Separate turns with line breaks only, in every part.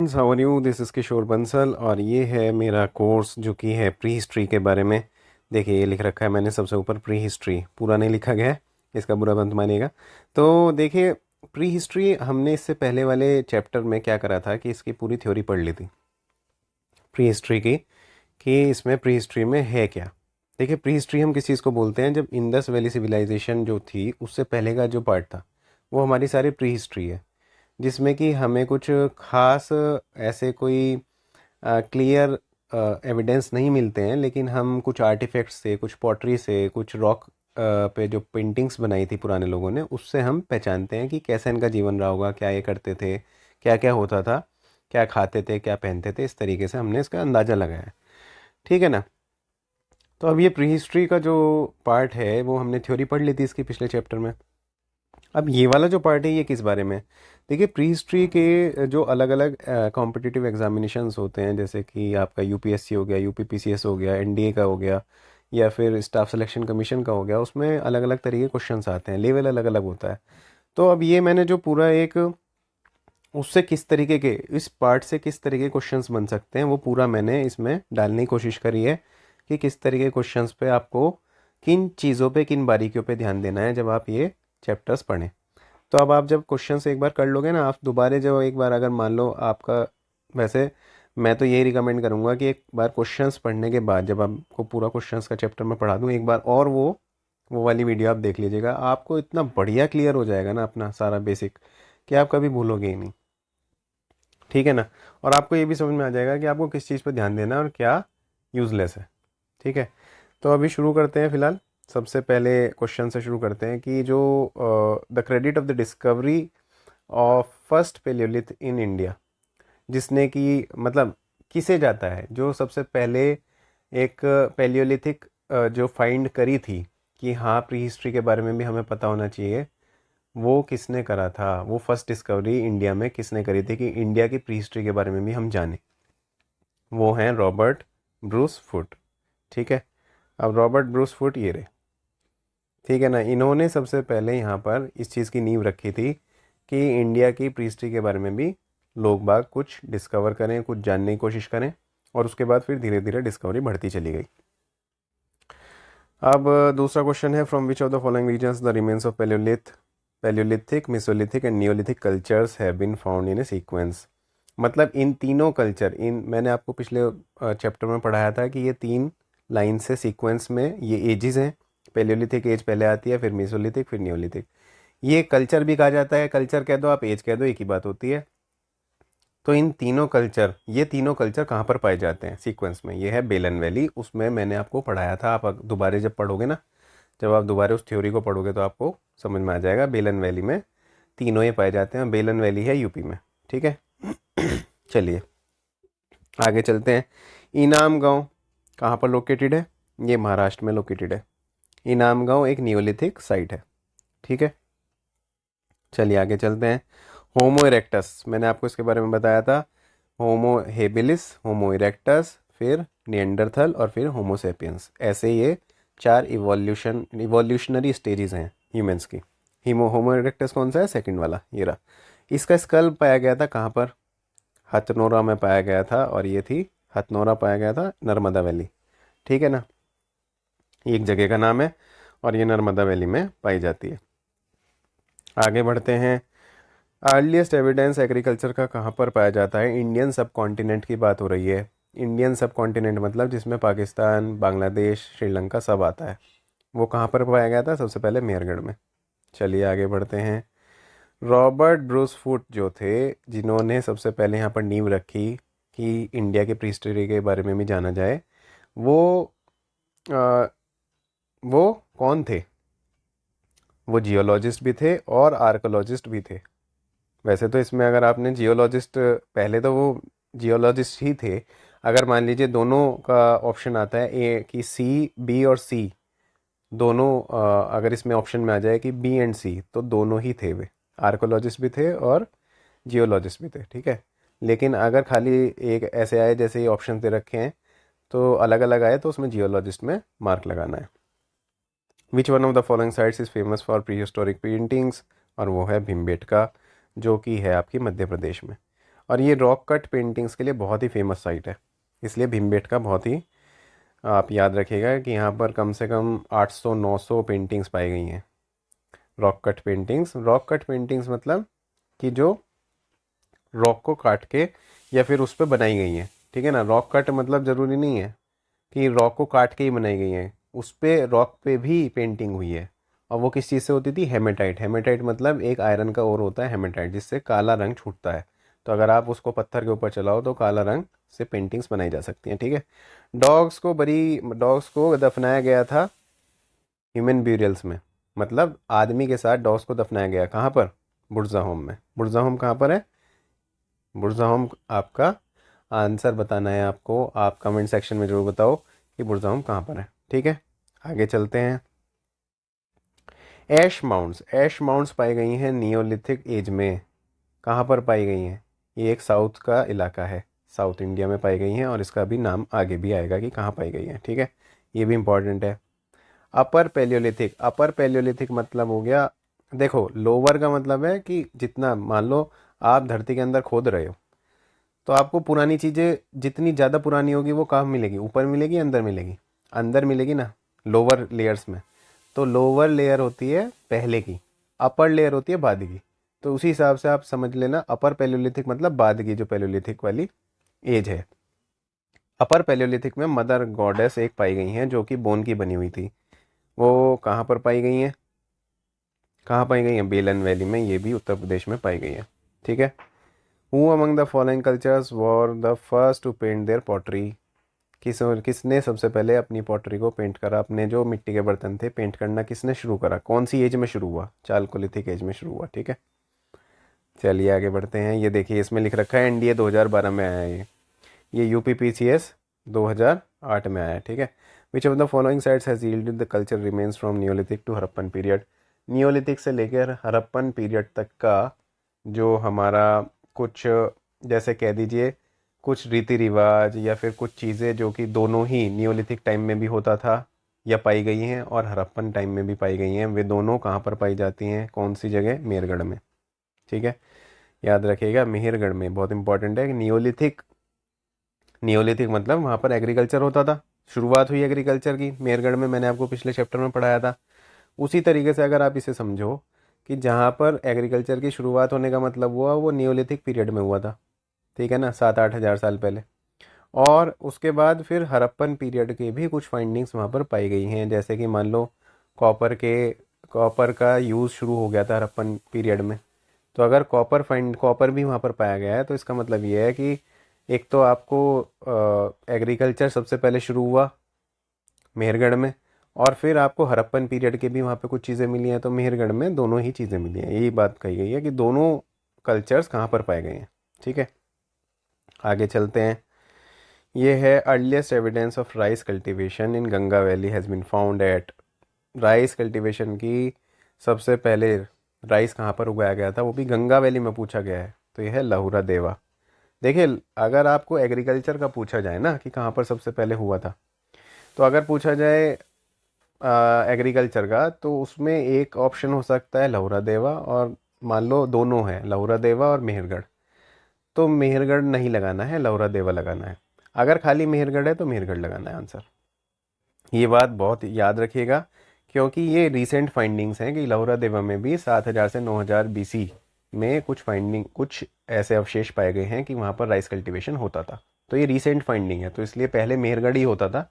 How are you? This is Kishore Bansal और ये है मेरा कोर्स जो कि है प्री हिस्ट्री के बारे में। देखिए ये लिख रखा है मैंने सबसे ऊपर प्री हिस्ट्री, पूरा नहीं लिखा गया है, इसका बुरा मत मानिएगा। तो देखिए प्री हिस्ट्री हमने इससे पहले वाले चैप्टर में क्या करा था कि इसकी पूरी थ्योरी पढ़ ली थी प्री हिस्ट्री की, कि इसमें प्री हिस्ट्री में है क्या। देखिए प्री हिस्ट्री हम किस चीज़ को बोलते हैं, जब इंडस वैली सिविलाइजेशन जो थी उससे पहले का जो पार्ट था वो हमारी सारी प्री हिस्ट्री है, जिसमें कि हमें कुछ खास ऐसे कोई क्लियर एविडेंस नहीं मिलते हैं, लेकिन हम कुछ आर्टिफैक्ट्स से, कुछ पॉटरी से, कुछ रॉक पे जो पेंटिंग्स बनाई थी पुराने लोगों ने, उससे हम पहचानते हैं कि कैसा इनका जीवन रहा होगा, क्या ये करते थे, क्या क्या होता था, क्या खाते थे, क्या पहनते थे। इस तरीके से हमने इसका अंदाज़ा लगाया है। ठीक है ना। तो अब ये प्री हिस्ट्री का जो पार्ट है वो हमने थ्योरी पढ़ ली थी इसकी पिछले चैप्टर में। अब ये वाला जो पार्ट है ये किस बारे में? देखिए प्री हिस्ट्री के जो अलग अलग कॉम्पिटिटिव एग्जामिनेशंस होते हैं, जैसे कि आपका यूपीएससी हो गया, यूपीपीसीएस हो गया, एनडीए का हो गया, या फिर स्टाफ सिलेक्शन कमीशन का हो गया, उसमें अलग अलग तरीके के क्वेश्चंस आते हैं, लेवल अलग अलग होता है। तो अब ये मैंने जो पूरा एक उससे किस तरीके के, इस पार्ट से किस तरीके के क्वेश्चंस बन सकते हैं वो पूरा मैंने इसमें डालने की कोशिश करी है, कि किस तरीके के क्वेश्चंस पे आपको किन चीज़ों पे, किन बारीकियों पे ध्यान देना है जब आप ये चैप्टर्स पढ़ें। तो अब आप जब क्वेश्चन से एक बार कर लोगे ना, आप दोबारा जब एक बार अगर मान लो आपका, वैसे मैं तो यही रिकमेंड करूँगा कि एक बार क्वेश्चंस पढ़ने के बाद जब आपको पूरा क्वेश्चंस का चैप्टर मैं पढ़ा दूँ एक बार, और वो वाली वीडियो आप देख लीजिएगा, आपको इतना बढ़िया क्लियर हो जाएगा ना अपना सारा बेसिक, कि आप कभी भूलोगे ही नहीं। ठीक है ना। और आपको ये भी समझ में आ जाएगा कि आपको किस चीज़ पर ध्यान देना है और क्या यूज़लेस है। ठीक है। तो अभी शुरू करते हैं। फिलहाल सबसे पहले क्वेश्चन से शुरू करते हैं कि जो the credit of the discovery of first palaeolith in India, जिसने कि मतलब किसे जाता है, जो सबसे पहले एक पेलियोलिथिक जो फाइंड करी थी, कि हाँ प्री हिस्ट्री के बारे में भी हमें पता होना चाहिए, वो किसने करा था, वो फर्स्ट डिस्कवरी इंडिया में किसने करी थी, कि इंडिया की प्री हिस्ट्री के बारे में भी हम जाने। वो हैं रॉबर्ट ब्रूस फुट। ठीक है। अब रॉबर्ट ब्रूस फुट ये रहे। ठीक है ना। इन्होंने सबसे पहले यहाँ पर इस चीज़ की नींव रखी थी कि इंडिया की प्री हिस्ट्री के बारे में भी लोग बाग कुछ डिस्कवर करें, कुछ जानने की कोशिश करें, और उसके बाद फिर धीरे धीरे डिस्कवरी बढ़ती चली गई। अब दूसरा क्वेश्चन है, from which of the following regions the remains of Paleolithic, Mesolithic and Neolithic cultures have been found in a sequence. मतलब इन तीनों कल्चर, इन मैंने आपको पिछले चैप्टर में पढ़ाया था कि ये तीन लाइन से सीक्वेंस में ये एजेस हैं। पैलियोलिथिक एज पहले आती है, फिर मेसोलिथिक, फिर नियोलिथिक। ये कल्चर भी कहा जाता है, कल्चर कह दो आप, एज कह दो, एक ही बात होती है। तो इन तीनों कल्चर, ये तीनों कल्चर कहाँ पर पाए जाते हैं सीक्वेंस में? ये है बेलन वैली। उसमें मैंने आपको पढ़ाया था, आप दोबारा जब पढ़ोगे ना, जब आप दोबारा उस थ्योरी को पढ़ोगे तो आपको समझ में आ जाएगा। बेलन वैली में तीनों ही पाए जाते हैं। बेलन वैली है यूपी में। ठीक है। चलिए आगे चलते हैं। इनाम गांव कहाँ पर लोकेटेड है? ये महाराष्ट्र में लोकेटेड है। इनाम गांव एक नियोलिथिक साइट है। ठीक है। चलिए आगे चलते हैं। होमो इरेक्टस, मैंने आपको इसके बारे में बताया था। होमो हेबिलिस, होमो इरेक्टस, फिर निएंडरथल, और फिर होमो सेपियंस। ऐसे ये चार इवोल्यूशनरी स्टेजेस हैं ह्यूमंस की। होमो इरेक्टस कौन सा है? सेकंड वाला, ये रहा। इसका स्कल पाया गया था कहाँ पर? हथनोरा में पाया गया था, और ये थी हथनोरा, पाया गया था नर्मदा वैली। ठीक है ना। ये एक जगह का नाम है और ये नर्मदा वैली में पाई जाती है। आगे बढ़ते हैं। अर्लीस्ट एविडेंस एग्रीकल्चर का कहाँ पर पाया जाता है? इंडियन सब कॉन्टिनेंट की बात हो रही है। इंडियन सब कॉन्टिनेंट मतलब जिसमें पाकिस्तान, बांग्लादेश, श्रीलंका सब आता है। वो कहाँ पर पाया गया था? सबसे पहले मेहरगढ़ में। चलिए आगे बढ़ते हैं। रॉबर्ट ब्रूस फुट जो थे, जिन्होंने सबसे पहले यहाँ पर नींव रखी कि इंडिया के प्री हिस्ट्री के बारे में भी जाना जाए, वो आ, वो कौन थे? वो जियोलॉजिस्ट भी थे और आर्कोलॉजिस्ट भी थे। वैसे तो इसमें अगर आपने जियोलॉजिस्ट, पहले तो वो जियोलॉजिस्ट ही थे। अगर मान लीजिए दोनों का ऑप्शन आता है, ए कि सी, बी और सी दोनों, अगर इसमें ऑप्शन में आ जाए कि बी एंड सी, तो दोनों ही थे। वे आर्कोलॉजिस्ट भी थे और जियोलॉजिस्ट भी थे। ठीक है। लेकिन अगर खाली एक ऐसे आए जैसे ये ऑप्शन दे रखे हैं, तो अलग अलग आए, तो उसमें जियोलॉजिस्ट में मार्क लगाना है। विच one of the following sites is famous for pre historic paintings? और वो है भीमबेटका, जो कि है आपकी मध्य प्रदेश में। और ये रॉक कट पेंटिंग्स के लिए बहुत ही फेमस साइट है, इसलिए भीमबेटका बहुत ही, आप याद रखिएगा कि यहाँ पर कम से कम 800-900 पेंटिंग्स पाई गई हैं। Rock cut paintings, rock cut paintings मतलब कि जो रॉक को काट के या फिर उस पर बनाई गई हैं, ठीक है ना। रॉक कट मतलब ज़रूरी नहीं है कि रॉक को काट के ही बनाई गई है, उस पे रॉक पे भी पेंटिंग हुई है। और वो किस चीज़ से होती थी? हेमेटाइट। हेमेटाइट मतलब एक आयरन का ओर होता है हेमेटाइट, जिससे काला रंग छूटता है। तो अगर आप उसको पत्थर के ऊपर चलाओ तो काला रंग से पेंटिंग्स बनाई जा सकती हैं, ठीक है। डॉग्स को दफनाया गया था ह्यूमन ब्यूरियल्स में, मतलब आदमी के साथ डॉग्स को दफनाया गया। कहाँ पर? बुर्जा होम में। बुर्जा होम कहाँ पर है? बुर्जा होम आपका आंसर बताना है आपको, आप कमेंट सेक्शन में जरूर बताओ कि बुर्जा होम कहाँ पर है, ठीक है। आगे चलते हैं। ऐश माउंट्स पाई गई हैं नियोलिथिक एज में। कहाँ पर पाई गई हैं? ये एक साउथ का इलाका है, साउथ इंडिया में पाई गई हैं, और इसका भी नाम आगे भी आएगा कि कहाँ पाई गई हैं, ठीक है। ये भी इम्पॉर्टेंट है। अपर पैलियोलिथिक मतलब हो गया, देखो लोअर का मतलब है कि जितना, मान लो आप धरती के अंदर खोद रहे हो तो आपको पुरानी चीज़ें जितनी ज़्यादा पुरानी होगी वो कहाँ मिलेगी? ऊपर मिलेगी, अंदर मिलेगी? अंदर मिलेगी ना, लोअर लेयर्स में। तो लोअर लेयर होती है पहले की, अपर लेयर होती है बाद की। तो उसी हिसाब से आप समझ लेना, अपर पैलियोलिथिक मतलब बाद की जो पैलियोलिथिक वाली एज है। अपर पैलियोलिथिक में मदर गॉडेस एक पाई गई हैं जो कि बोन की बनी हुई थी। वो कहाँ पर पाई गई हैं? कहाँ पाई गई हैं? बेलन वैली में, ये भी उत्तर प्रदेश में पाई गई हैं, ठीक है। Who among the following cultures were the first to paint their pottery? किसने सबसे पहले अपनी पॉटरी को पेंट करा? अपने जो मिट्टी के बर्तन थे पेंट करना किसने शुरू करा? कौन सी एज में शुरू हुआ? चालकोलिथिक एज में शुरू हुआ, ठीक है। चलिए आगे बढ़ते हैं। ये देखिए इसमें लिख रखा है एनडीए 2012 में आया है ये यूपीपीसीएस 2008 में आया है, ठीक है। Which of the following sites has yielded the culture remains from Neolithic to Harappan period? Neolithic से लेकर हड़प्पन पीरियड तक का जो हमारा कुछ, जैसे कह दीजिए कुछ रीति रिवाज या फिर कुछ चीज़ें जो कि दोनों ही नियोलिथिक टाइम में भी होता था या पाई गई हैं और हड़प्पन टाइम में भी पाई गई हैं, वे दोनों कहाँ पर पाई जाती हैं? कौन सी जगह? मेहरगढ़ में, ठीक है। याद रखिएगा मेहरगढ़ में, बहुत इंपॉर्टेंट है। नियोलिथिक, नियोलिथिक मतलब वहाँ पर एग्रीकल्चर होता था, शुरुआत हुई एग्रीकल्चर की मेहरगढ़ में, मैंने आपको पिछले चैप्टर में पढ़ाया था। उसी तरीके से अगर आप इसे समझो कि जहाँ पर एग्रीकल्चर की शुरुआत होने का मतलब हुआ वो नियोलिथिक पीरियड में हुआ था, ठीक है ना, 7-8 हज़ार साल पहले। और उसके बाद फिर हड़प्पन पीरियड के भी कुछ फाइंडिंग्स वहाँ पर पाई गई हैं, जैसे कि मान लो कॉपर के कॉपर का यूज़ शुरू हो गया था हड़प्पन पीरियड में। तो अगर कॉपर भी वहाँ पर पाया गया है तो इसका मतलब ये है कि एक तो आपको एग्रीकल्चर सबसे पहले शुरू हुआ मेहरगढ़ में, और फिर आपको हड़प्पन पीरियड के भी वहाँ पे कुछ चीज़ें मिली हैं, तो मेहरगढ़ में दोनों ही चीज़ें मिली हैं। यही बात कही गई है कि दोनों कल्चर्स कहाँ पर पाए गए हैं, ठीक है। आगे चलते हैं। ये है earliest evidence of rice cultivation in Ganga valley has been found at. Rice cultivation की सबसे पहले राइस कहाँ पर उगाया गया था, वो भी गंगा वैली में पूछा गया है, तो यह है लहुरा देवा। देखिए अगर आपको एग्रीकल्चर का पूछा जाए ना कि कहाँ पर सबसे पहले हुआ था, तो अगर पूछा जाए एग्रीकल्चर का तो उसमें एक ऑप्शन हो सकता है लहुरा देवा, और मान लो दोनों है लहुरा देवा और मेहरगढ़, तो मेहरगढ़ नहीं लगाना है, लहुरा देवा लगाना है। अगर खाली मेहरगढ़ है तो मेहरगढ़ लगाना है आंसर। ये बात बहुत याद रखिएगा क्योंकि ये रीसेंट फाइंडिंग्स हैं कि लहुरा देवा में भी 7,000 से 9,000 बीसी में कुछ ऐसे अवशेष पाए गए हैं कि वहाँ पर राइस कल्टीवेशन होता था। तो ये रीसेंट फाइंडिंग है, तो इसलिए पहले मेहरगढ़ ही होता था,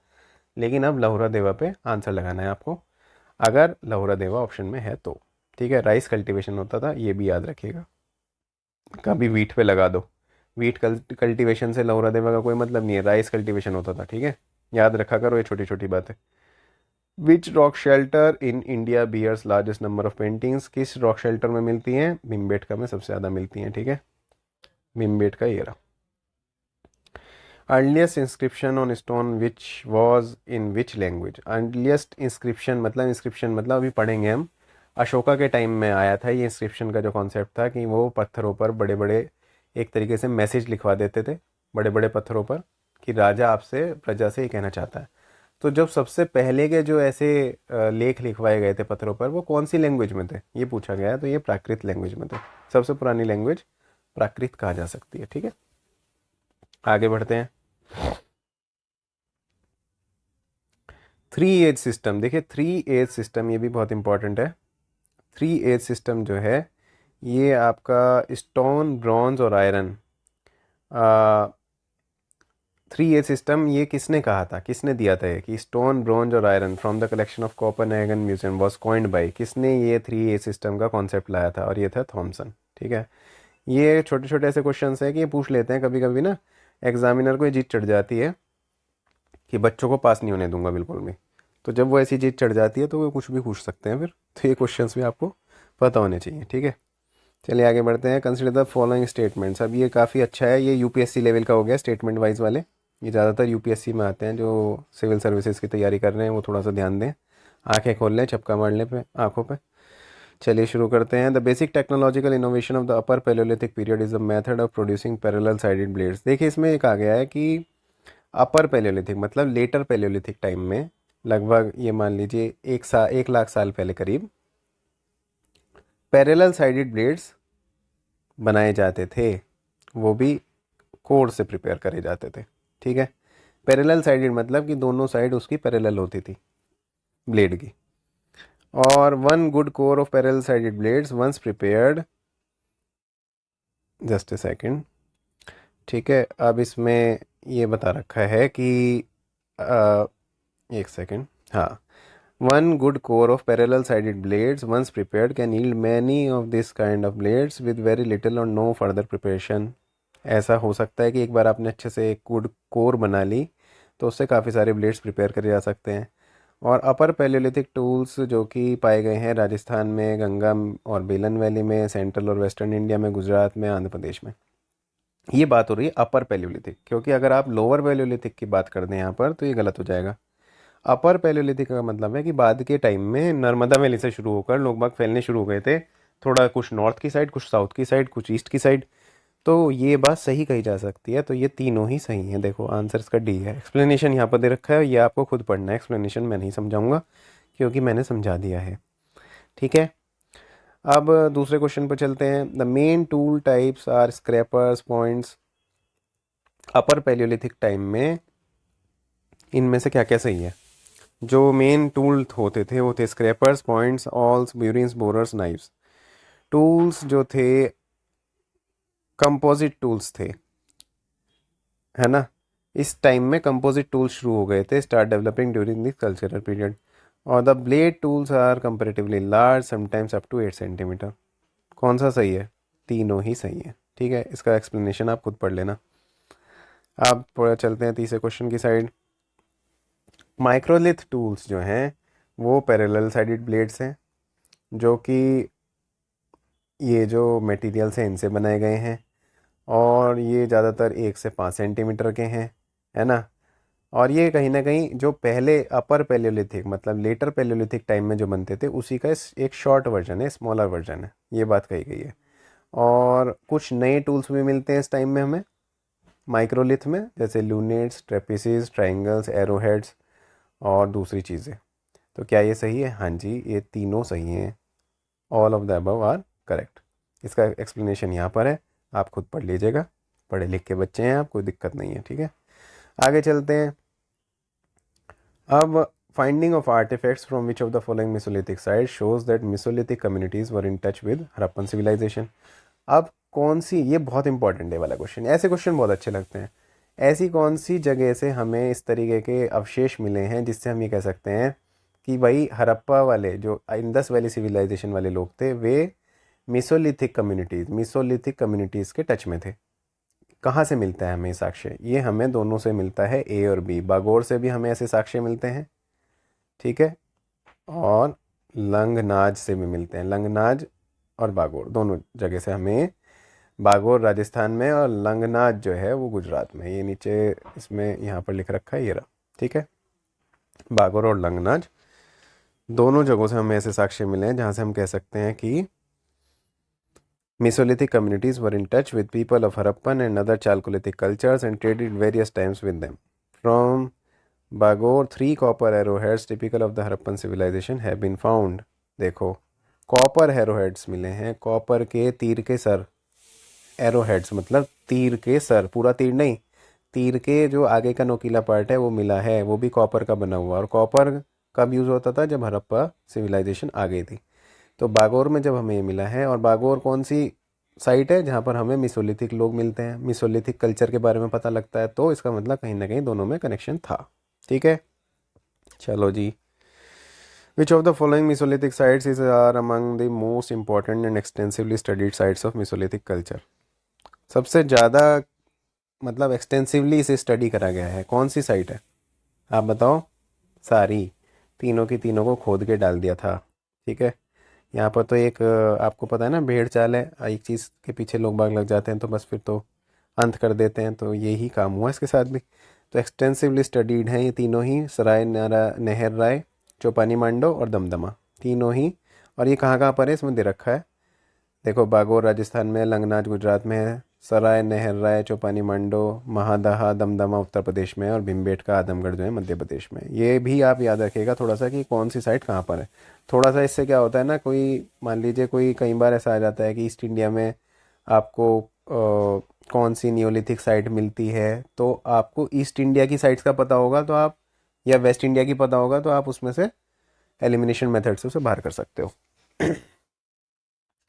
लेकिन अब लहुरा देवा पे आंसर लगाना है आपको, अगर लहुरा देवा ऑप्शन में है तो, ठीक है। राइस कल्टीवेशन होता था, ये भी याद रखिएगा। कभी वीट पे लगा दो, वीट कल्टीवेशन से लहुरा देवा का कोई मतलब नहीं है, राइस कल्टीवेशन होता था, ठीक है। याद रखा करो ये छोटी छोटी बातें। Which rock shelter in India bears largest number of paintings? किस रॉक शेल्टर में मिलती हैं? भीमबेटका में सबसे ज़्यादा मिलती हैं, ठीक है। भीमबेटका ये रहा। Earliest inscription on stone which was in which language? Earliest inscription मतलब अभी पढ़ेंगे हम। अशोका के टाइम में आया था ये इंस्क्रिप्शन का जो कॉन्सेप्ट था कि वो पत्थरों पर बड़े बड़े एक तरीके से मैसेज लिखवा देते थे बड़े बड़े पत्थरों पर कि राजा आपसे प्रजा से ये कहना चाहता है। तो जब सबसे पहले के जो ऐसे लेख लिखवाए गए थे पत्थरों पर वो कौन सी लैंग्वेज में थे ये पूछा गया है, तो ये प्राकृत लैंग्वेज में थे। सबसे पुरानी लैंग्वेज प्राकृत कहा जा सकती है। ठीक है, आगे बढ़ते हैं। 3 एज सिस्टम, देखिए 3 एज सिस्टम ये भी बहुत इंपॉर्टेंट है। 3 एज सिस्टम जो है ये आपका स्टोन, ब्रॉन्ज और आयरन, 3 एज सिस्टम ये किसने कहा था, किसने दिया था ये कि स्टोन, ब्रॉन्ज और iron from the collection of Copenhagen museum was coined bye, किसने ये 3 एज सिस्टम का कॉन्सेप्ट लाया था, और ये था थॉमसन। ठीक है, ये छोटे छोटे ऐसे क्वेश्चंस हैं कि ये पूछ लेते हैं कभी कभी ना, एग्जामिनर को ये जीत चढ़ जाती है कि बच्चों को पास नहीं होने दूंगा बिल्कुल भी। तो जब वो ऐसी जीत चढ़ जाती है तो वो कुछ भी पूछ सकते हैं फिर, तो ये क्वेश्चंस भी आपको पता होने चाहिए। ठीक है, चलिए आगे बढ़ते हैं। कंसिडर द फॉलोइंग स्टेटमेंट्स, अब ये काफ़ी अच्छा है, ये यूपीएससी लेवल का हो गया स्टेटमेंट वाइज वाले, ये ज़्यादातर यूपीएससी में आते हैं, जो सिविल सर्विसेज की तैयारी कर रहे हैं वो थोड़ा सा ध्यान दें, आंखें खोल लें, चपका मार लें पे आँखों पे। चलिए शुरू करते हैं। The basic technological innovation of the upper Palaeolithic period is the method of producing parallel sided blades. देखिए इसमें एक आ गया है कि अपर पैलियोलिथिक मतलब लेटर पैलियोलिथिक टाइम में, लगभग ये मान लीजिए 1 लाख साल पहले करीब, पैरेलल साइडेड ब्लेड्स बनाए जाते थे, वो भी कोर से प्रिपेयर करे जाते थे। ठीक है, पैरेलल साइडेड मतलब कि दोनों साइड उसकी पैरेलल होती थी ब्लेड की। और 1 good core of parallel sided blades once prepared, just a second. ठीक है, अब इसमें ये बता रखा है कि अ, एक सेकेंड, हाँ, 1 good core of parallel sided blades once prepared can yield many of this kind of blades with very little or no further preparation. ऐसा हो सकता है कि एक बार आपने अच्छे से एक गुड कोर बना ली तो उससे काफ़ी सारे ब्लेड्स प्रिपेयर करे जा सकते हैं। और अपर पैलियोलिथिक टूल्स जो कि पाए गए हैं राजस्थान में, गंगा और बेलन वैली में, सेंट्रल और वेस्टर्न इंडिया में, गुजरात में, आंध्र प्रदेश में, ये बात हो रही है अपर पैलियोलिथिक, क्योंकि अगर आप लोअर पैलियोलिथिक की बात कर दें यहाँ पर तो ये गलत हो जाएगा। अपर पैलियोलिथिक का मतलब है कि बाद के टाइम में नर्मदा वैली से शुरू होकर लोग बाग फैलने शुरू हो गए थे, थोड़ा कुछ नॉर्थ की साइड, कुछ साउथ की साइड, कुछ ईस्ट की साइड। तो ये बात सही कही जा सकती है, तो ये तीनों ही सही हैं। देखो आंसर इसका डी है। एक्सप्लेनेशन यहाँ पर दे रखा है, ये आपको खुद पढ़ना है, एक्सप्लेनेशन मैं नहीं समझाऊंगा क्योंकि मैंने समझा दिया है। ठीक है, अब दूसरे क्वेश्चन पर चलते हैं। The main tool types are scrapers, points. Upper Paleolithic time में इनमें से क्या क्या सही है? जो मेन टूल होते थे वो थे scrapers, points, awls, burins, borers, knives. Tools जो थे कंपोजिट टूल्स थे, है ना, इस टाइम में कंपोजिट टूल्स शुरू हो गए थे, start developing during this cultural period. और the blade tools are comparatively large, sometimes up to 8 centimetre. कौन सा सही है? तीनों ही सही है। ठीक है, इसका एक्सप्लेनेशन आप खुद पढ़ लेना। अब चलते हैं तीसरे क्वेश्चन की साइड। माइक्रोलिथ टूल्स जो हैं वो पैरेलल साइडेड ब्लेड्स हैं, जो कि ये जो मटेरियल्स हैं इनसे बनाए गए हैं, और ये ज़्यादातर 1 से 5 सेंटीमीटर के हैं, है ना। और ये कहीं ना कहीं जो पहले अपर पैलियोलिथिक मतलब लेटर पैलियोलिथिक टाइम में जो बनते थे उसी का एक शॉर्ट वर्जन है, स्मॉलर वर्जन है, ये बात कही गई है। और कुछ नए टूल्स भी मिलते हैं इस टाइम में हमें माइक्रोलिथ में, जैसे लूनेट्स, ट्रेपिसेस, ट्राइंगल्स, एरोहेड्स और दूसरी चीज़ें। तो क्या ये सही है? हाँ जी, ये तीनों सही हैं। All of the above are correct. इसका एक्सप्लेनेशन यहाँ पर है, आप खुद पढ़ लीजिएगा, पढ़े लिख के बच्चे हैं आप, कोई दिक्कत नहीं है। ठीक है, आगे चलते हैं। अब finding of artifacts from which of the following Mesolithic site shows that Mesolithic communities were in touch with Harappan civilization. अब कौन सी, ये बहुत इंपॉर्टेंट है वाला क्वेश्चन, ऐसे क्वेश्चन बहुत अच्छे लगते हैं। ऐसी कौन सी जगह से हमें इस तरीके के अवशेष मिले हैं जिससे हम ये कह सकते हैं कि भाई हड़प्पा वाले जो इंडस वैली सिविलाइजेशन वाले लोग थे वे मीसोलिथिक कम्युनिटीज़ के टच में थे। कहाँ से मिलता है हमें साक्ष्य? ये हमें दोनों से मिलता है, ए और बी। बागोर से भी हमें ऐसे साक्ष्य मिलते हैं, ठीक है, और लंगनाज से भी मिलते हैं। लंगनाज और बागोर दोनों जगह से हमें, बागोर राजस्थान में और लंगनाज जो है वो गुजरात में, ये नीचे इसमें यहाँ पर लिख रखा है, ये रहा। ठीक है, बागोर और लंगनाज दोनों जगहों से हमें ऐसे साक्ष्य मिले हैं जहाँ से हम कह सकते हैं कि Mesolithic communities were in touch with people of Harappan and other Chalcolithic cultures and traded various times with them. From Bagor, 3 copper arrowheads typical of the Harappan civilization have been found. देखो copper arrowheads मिले हैं, copper के तीर के sir, arrow heads मतलब तीर के sir, पूरा तीर नहीं, तीर के जो आगे का नोकीला पार्ट है वो मिला है, वो भी कॉपर का बना हुआ। और कॉपर कब यूज़ होता था? जब हड़प्पा सिविलाइजेशन आ गई थी। तो बागोर में जब हमें ये मिला है, और बागोर कौन सी साइट है जहाँ पर हमें मिसोलिथिक लोग मिलते हैं, मिसोलिथिक कल्चर के बारे में पता लगता है, तो इसका मतलब कहीं ना कहीं दोनों में कनेक्शन था। ठीक है, चलो जी। Which of the following Mesolithic sites is are among the most important and extensively studied sites of Mesolithic culture? सबसे ज़्यादा मतलब एक्सटेंसिवली इसे स्टडी करा गया है, कौन सी साइट है? आप बताओ। सारी, तीनों की तीनों को खोद के डाल दिया था। ठीक है, यहाँ पर तो एक आपको पता है ना, भेड़ चाल है, एक चीज़ के पीछे लोग बाग लग जाते हैं तो बस फिर तो अंत कर देते हैं, तो यही काम हुआ इसके साथ भी। तो एक्सटेंसिवली स्टडीड हैं ये तीनों ही, सराय नहर राय, चौपानी मांडो और दमदमा, तीनों ही। और ये कहाँ कहाँ पर है इसमें दे रखा है, देखो, बागोर राजस्थान में, लंगनाज गुजरात में है, सराय नहर राय चौपानी मांडो महादहा दमदमा उत्तर प्रदेश में है, और भीमबेटका आदमगढ़ जो है मध्य प्रदेश में। ये भी आप याद रखिएगा थोड़ा सा कि कौन सी साइट कहाँ पर है। थोड़ा सा इससे क्या होता है ना, कोई मान लीजिए कोई कई बार ऐसा आ जाता है कि ईस्ट इंडिया में आपको कौन सी नियोलिथिक साइट मिलती है, तो आपको ईस्ट इंडिया की साइट्स का पता होगा तो आप, या वेस्ट इंडिया की पता होगा तो आप उसमें से एलिमिनेशन मेथड से उसे बाहर कर सकते हो।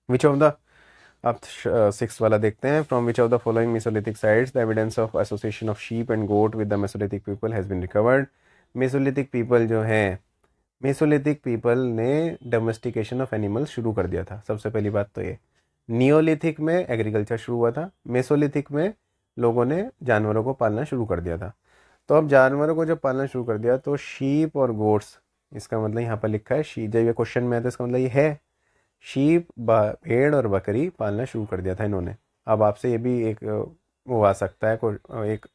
विच ऑफ द, अब सिक्स वाला देखते हैं। From which of the following Mesolithic sites the evidence of association of sheep and goat with the Mesolithic people has been recovered? Mesolithic people जो है, मेसोलिथिक पीपल ने डोमेस्टिकेशन ऑफ एनिमल्स शुरू कर दिया था, सबसे पहली बात तो ये। नियोलिथिक में एग्रीकल्चर शुरू हुआ था, मेसोलिथिक में लोगों ने जानवरों को पालना शुरू कर दिया था। तो अब जानवरों को जब पालना शुरू कर दिया तो शीप और गोट्स, इसका मतलब यहाँ पर लिखा है शी, जब ये क्वेश्चन में आता है इसका मतलब ये है शीप, भेड़ और बकरी पालना शुरू कर दिया था इन्होंने। अब आपसे ये भी एक वो आ सकता है, एक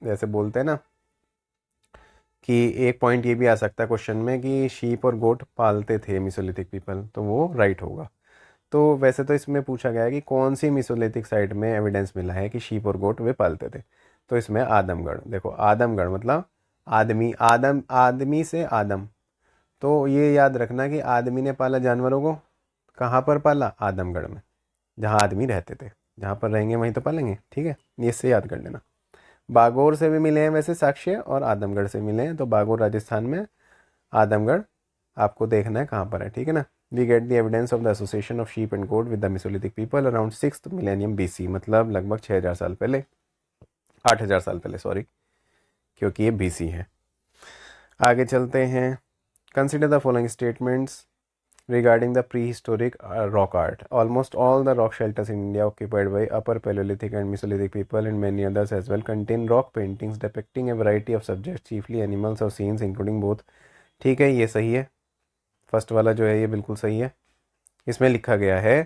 जैसे बोलते हैं ना कि एक पॉइंट ये भी आ सकता है क्वेश्चन में कि शीप और गोट पालते थे मिसोलिथिक पीपल, तो वो राइट होगा। तो वैसे तो इसमें पूछा गया है कि कौन सी मिसोलिथिक साइट में एविडेंस मिला है कि शीप और गोट वे पालते थे, तो इसमें आदमगढ़। देखो, आदमगढ़ मतलब आदमी, आदम, आदमी से आदम, तो ये याद रखना कि आदमी ने पाला जानवरों को, कहाँ पर पाला? आदमगढ़ में, जहाँ आदमी रहते थे, जहाँ पर रहेंगे वहीं तो पालेंगे। ठीक है, ये इससे याद कर लेना। बागोर से भी मिले हैं वैसे साक्ष्य, और आदमगढ़ से मिले हैं, तो बागोर राजस्थान में, आदमगढ़ आपको देखना है कहाँ पर है। ठीक है ना। We get the evidence of the association of sheep and goat with the Mesolithic people around 6th millennium BC, मतलब लगभग 6000 साल पहले, 8000 साल पहले, सॉरी, क्योंकि ये BC है। आगे चलते हैं। Consider the following statements regarding the prehistoric rock art. Almost all the rock shelters in India occupied by Upper Paleolithic and Mesolithic people and many others as well contain rock paintings depicting a variety of subjects, chiefly animals or scenes including both. ठीक है, ये सही है, first वाला जो है ये बिल्कुल सही है। इसमें लिखा गया है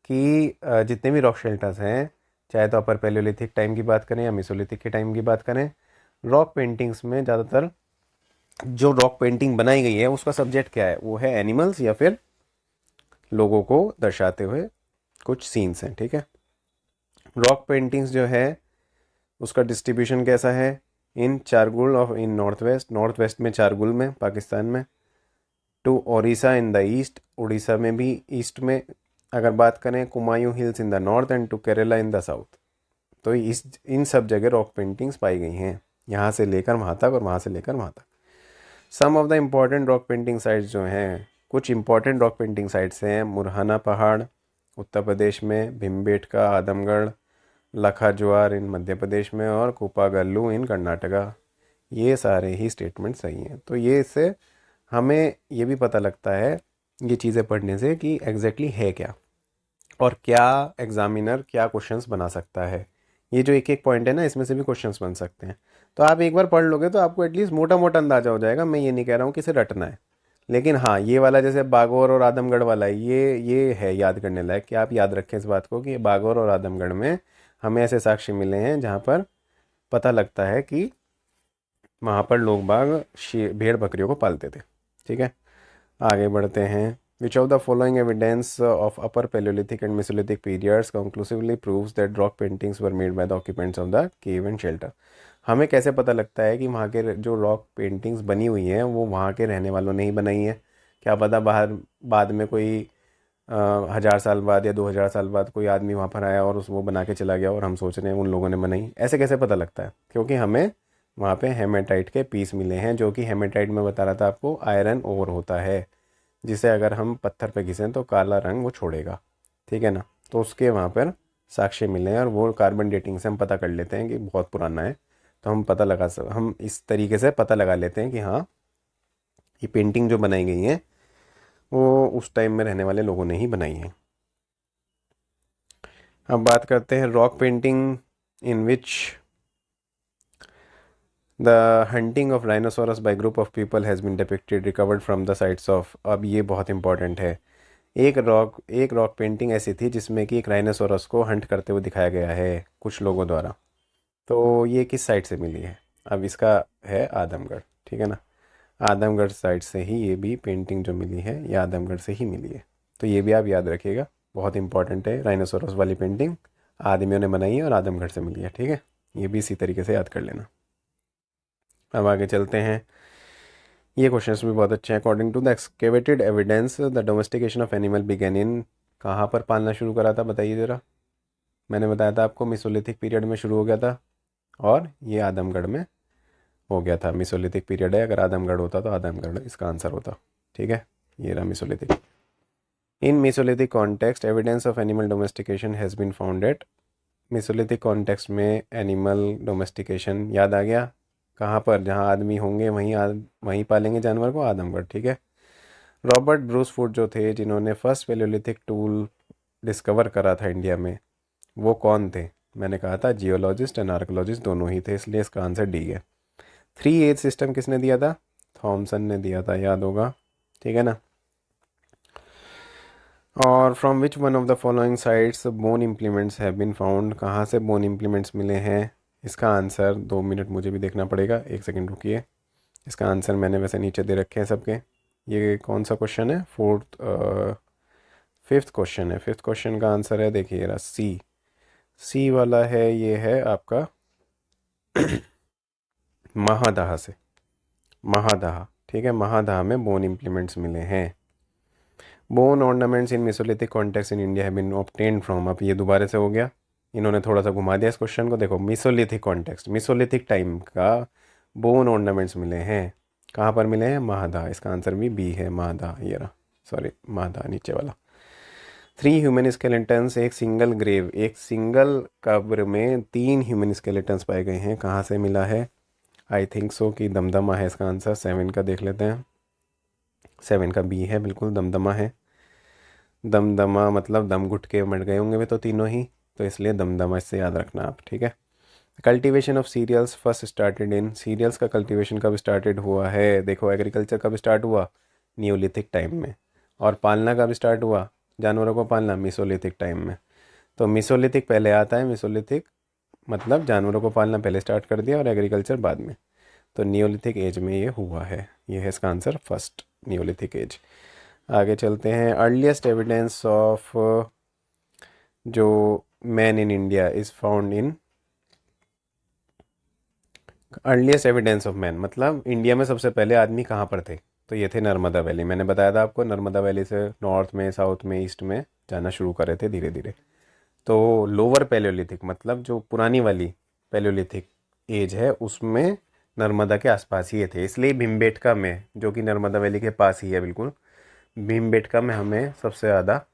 कि जितने भी रॉक शेल्टर्स हैं, चाहे तो अपर पैलियोलिथिक टाइम की बात करें या मिसोलिथिक के टाइम की बात करें, रॉक पेंटिंग्स में ज़्यादातर जो रॉक पेंटिंग बनाई गई है उसका सब्जेक्ट क्या है? वो है एनिमल्स या फिर लोगों को दर्शाते हुए कुछ सीन्स हैं। ठीक है, रॉक पेंटिंग्स जो है उसका डिस्ट्रीब्यूशन कैसा है? In Chargul of in north west में, चारगुल में पाकिस्तान में, to Odisha in the east, Orissa में भी ईस्ट में अगर बात करें, Kumaon hills in the north and to Kerala in the south. तो इस इन सब जगह रॉक पेंटिंग्स पाई गई हैं, यहाँ से लेकर वहाँ तक और वहाँ से लेकर वहाँ तक। Some of the important rock painting sites जो हैं, कुछ इंपॉर्टेंट रॉक पेंटिंग साइट्स हैं, मुरहाना पहाड़ उत्तर प्रदेश में, भीमबेटका आदमगढ़, लखा ज्वार इन मध्य प्रदेश में, और कुपागल्लू इन कर्नाटका। ये सारे ही स्टेटमेंट सही हैं। तो ये इससे हमें ये भी पता लगता है ये चीज़ें पढ़ने से कि एग्जैक्टली है क्या, और क्या एग्जामिनर क्या क्वेश्चंस बना सकता है। ये जो एक एक पॉइंट है ना, इसमें से भी क्वेश्चंस बन सकते हैं। तो आप एक बार पढ़ लोगे तो आपको एटलीस्ट मोटा मोटा अंदाजा हो जाएगा। मैं ये नहीं कह रहा हूँ कि इसे रटना है, लेकिन हाँ, ये वाला जैसे बागौर और आदमगढ़ वाला है, ये है याद करने लायक कि आप याद रखें इस बात को कि बागौर और आदमगढ़ में हमें ऐसे साक्ष्य मिले हैं जहाँ पर पता लगता है कि वहाँ पर लोग बाग भेड़ बकरियों को पालते थे। ठीक है, आगे बढ़ते हैं। Which of the following evidence of upper Palaeolithic and Mesolithic periods conclusively proves that rock paintings were made by the occupants of the cave and shelter? हमें कैसे पता लगता है कि वहाँ के जो रॉक पेंटिंग्स बनी हुई हैं वो वहाँ के रहने वालों ने ही बनाई हैं? क्या पता बाहर बाद में कोई 1000 साल बाद या 2000 साल बाद कोई आदमी वहाँ पर आया और उस वो बना के चला गया और हम सोच रहे हैं उन लोगों ने बनाई, ऐसे कैसे पता लगता है? क्योंकि हमें वहाँ पे हेमेटाइट के पीस मिले हैं, जो कि हेमेटाइट में बता रहा था आपको आयरन ओर होता है, जिसे अगर हम पत्थर पे घिसें तो काला रंग वो छोड़ेगा, ठीक है ना। तो उसके वहाँ पर साक्ष्य मिले हैं और वो कार्बन डेटिंग से हम पता कर लेते हैं कि बहुत पुराना है। तो हम इस तरीके से पता लगा लेते हैं कि हाँ, ये पेंटिंग जो बनाई गई है वो उस टाइम में रहने वाले लोगों ने ही बनाई है। अब बात करते हैं rock painting in which the hunting of rhinoceros by group of people has been depicted recovered from the sites of. अब ये बहुत इंपॉर्टेंट है। एक रॉक पेंटिंग ऐसी थी जिसमें कि एक राइनोसोरस को हंट करते हुए दिखाया गया है कुछ लोगों द्वारा। तो ये किस साइट से मिली है? अब इसका है आदमगढ़, ठीक है ना। आदमगढ़ साइट से ही ये भी पेंटिंग जो मिली है ये आदमगढ़ से ही मिली है। तो ये भी आप याद रखिएगा, बहुत इंपॉर्टेंट है। राइनोसोरस वाली पेंटिंग आदमियों ने बनाई है और आदमगढ़ से मिली है, ठीक है। ये भी इसी तरीके से याद कर लेना। अब आगे चलते हैं। ये क्वेश्चंस भी बहुत अच्छे हैं। According to the excavated evidence the domestication of animal began in, कहाँ पर पालना शुरू करा था बताइए ज़रा। मैंने बताया था आपको मिसोलिथिक पीरियड में शुरू हो गया था और ये आदमगढ़ में हो गया था। मिसोलिथिक पीरियड है, अगर आदमगढ़ होता तो आदमगढ़ इसका आंसर होता, ठीक है। ये रहा Mesolithic. In Mesolithic context evidence of animal domestication has been found at. Mesolithic context में एनिमल डोमेस्टिकेशन याद आ गया, कहाँ पर? जहाँ आदमी होंगे वहीं पालेंगे जानवर को, आदमगढ़, ठीक है। रॉबर्ट ब्रूस फूड जो थे जिन्होंने फर्स्ट पेलियोलिथिक टूल डिस्कवर करा था इंडिया में, वो कौन थे? मैंने कहा था जियोलॉजिस्ट एंड आर्कोलॉजिस्ट दोनों ही थे, इसलिए इसका आंसर डी है। 3 एज सिस्टम किसने दिया था? थॉमसन ने दिया था, याद होगा, ठीक है ना। और from which one of the following sites bone implements have been found, कहाँ से बोन इम्प्लीमेंट्स मिले हैं? इसका आंसर 2 मिनट मुझे भी देखना पड़ेगा, 1 सेकेंड रुकिए। इसका आंसर मैंने वैसे नीचे दे रखे हैं सबके। ये कौन सा क्वेश्चन है? फिफ्थ क्वेश्चन है। फिफ्थ क्वेश्चन का आंसर है, देखिए रहा, सी। सी वाला है, ये है आपका महादाह से। महादाह, ठीक है, महादाह में बोन इम्प्लीमेंट्स मिले हैं। Bone ornaments in Mesolithic context in India have been obtained from, अब ये दोबारा से हो गया, इन्होंने थोड़ा सा घुमा दिया इस क्वेश्चन को। देखो मेसोलिथिक कॉन्टेक्स्ट, मेसोलिथिक टाइम का बोन ऑर्नामेंट्स मिले हैं, कहाँ पर मिले हैं? महादा, इसका आंसर भी बी है, महादा। ये रहा, सॉरी, महादा नीचे वाला। 3 ह्यूमन स्केलेटन्स, एक सिंगल कब्र में 3 ह्यूमन स्केलेटन्स पाए गए हैं, कहाँ से मिला है? आई थिंक सो कि दमदमा है इसका आंसर। 7 का देख लेते हैं। 7 का बी है, बिल्कुल दमदमा है। दमदमा मतलब दम घुट के मर गए होंगे वे तो तीनों ही, तो इसलिए दमदमा, इससे याद रखना आप, ठीक है। Cultivation of cereals first started in, cereals का कल्टीवेशन कब स्टार्टेड हुआ है? देखो एग्रीकल्चर कब स्टार्ट हुआ? नियोलिथिक टाइम में। और पालना कब स्टार्ट हुआ जानवरों को पालना? मिसोलिथिक टाइम में। तो मिसोलिथिक पहले आता है, मिसोलिथिक मतलब जानवरों को पालना पहले स्टार्ट कर दिया और एग्रीकल्चर बाद में। तो नियोलिथिक एज में ये हुआ है, ये है इसका आंसर, फर्स्ट नियोलिथिक एज। आगे चलते हैं। अर्लीस्ट एविडेंस ऑफ जो man in India is found in, earliest evidence of man मतलब इंडिया में सबसे पहले आदमी कहाँ पर थे? तो ये थे नर्मदा वैली। मैंने बताया था आपको, नर्मदा वैली से नॉर्थ में, साउथ में, ईस्ट में जाना शुरू करे थे धीरे धीरे। तो लोअर पैलियोलिथिक मतलब जो पुरानी वाली पैलियोलिथिक एज है उसमें नर्मदा के आसपास ही ये थे, इसलिए भीमबेटका में, जो कि नर्मदा वैली के पास ही है बिल्कुल, भीमबेटका में हमें सबसे ज़्यादा